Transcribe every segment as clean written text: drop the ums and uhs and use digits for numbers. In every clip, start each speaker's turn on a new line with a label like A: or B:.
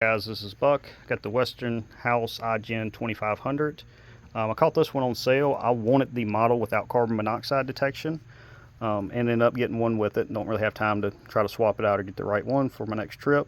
A: Guys, this is Buck. Got the Westinghouse I Gen2500. I caught this one on sale. I wanted the model without carbon monoxide detection, and ended up getting one with it. Don't really have time to try to swap it out or get the right one for my next trip.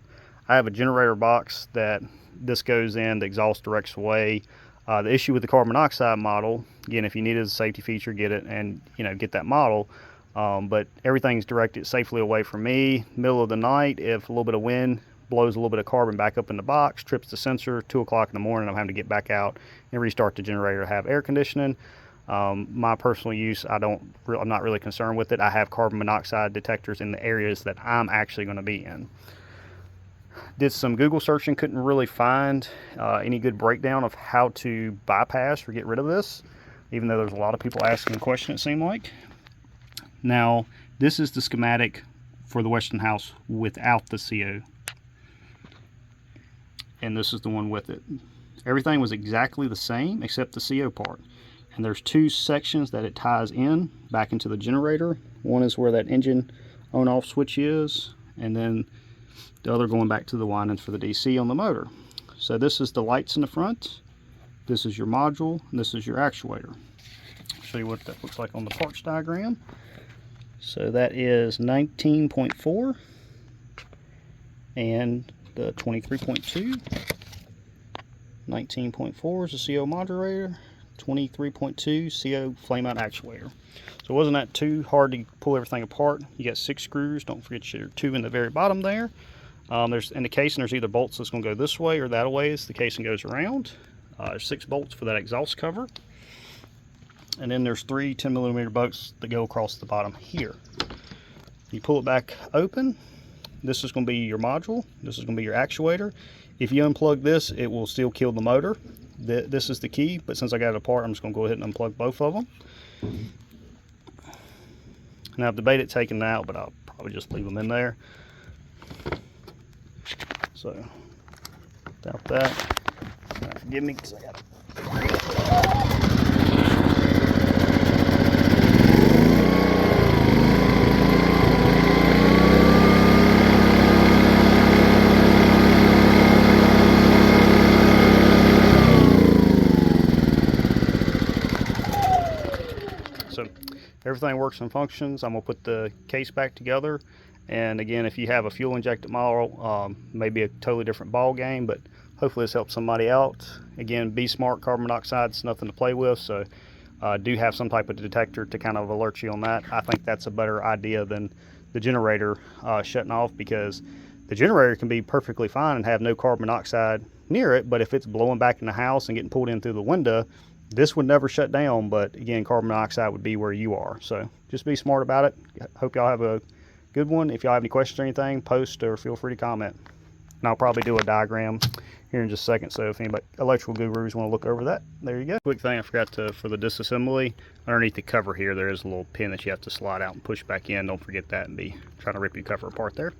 A: I have a generator box that this goes in, the exhaust directs away. The issue with the carbon monoxide model, again, if you need it as a safety feature, get it and get that model. But everything's directed safely away from me. Middle of the night, if a little bit of wind blows a little bit of carbon back up in the box, trips the sensor, 2 o'clock in the morning, I'm having to get back out and restart the generator to have air conditioning. My personal use, I'm not really concerned with it. I have carbon monoxide detectors in the areas that I'm actually going to be in. Did some Google searching, couldn't really find any good breakdown of how to bypass or get rid of this, even though there's a lot of people asking the question, it seemed like. Now, this is the schematic for the Westinghouse without the CO. And this is the one with it. Everything was exactly the same except the CO part. And there's two sections that it ties in back into the generator. One is where that engine on-off switch is, and then the other going back to the windings for the DC on the motor. So this is the lights in the front, this is your module, and this is your actuator. I'll show you what that looks like on the parts diagram. So that is 19.4 and the 23.2. 19.4 is the CO modulator, 23.2 CO flame out actuator. So it wasn't that too hard to pull everything apart. You got 6 screws. Don't forget your 2 in the very bottom there. There's in the casing, there's either bolts that's going to go this way or that way as the casing goes around. There's 6 bolts for that exhaust cover. And then there's 3 10mm bolts that go across the bottom here. You pull it back open. This is going to be your module. This is going to be your actuator. If you unplug this, it will still kill the motor. This is the key, but since I got it apart, I'm just going to go ahead and unplug both of them. Now I've debated taking them out, but I'll probably just leave them in there. So, without that, forgive me because I got it. So everything works and functions. I'm going to put the case back together. And again, if you have a fuel injected model, maybe a totally different ball game, but hopefully this helps somebody out. Again, be smart. Carbon monoxide's nothing to play with, so do have some type of detector to kind of alert you on that. I think that's a better idea than the generator shutting off, because the generator can be perfectly fine and have no carbon monoxide near it, but if it's blowing back in the house and getting pulled in through the window, this would never shut down. But again, carbon monoxide would be where you are. So just be smart about it. Hope y'all have a good one. If y'all have any questions or anything, post or feel free to comment. And I'll probably do a diagram here in just a second. So if anybody electrical gurus want to look over that, there you go. Quick thing I forgot to, for the disassembly, underneath the cover here, there is a little pin that you have to slide out and push back in. Don't forget that and be trying to rip your cover apart there.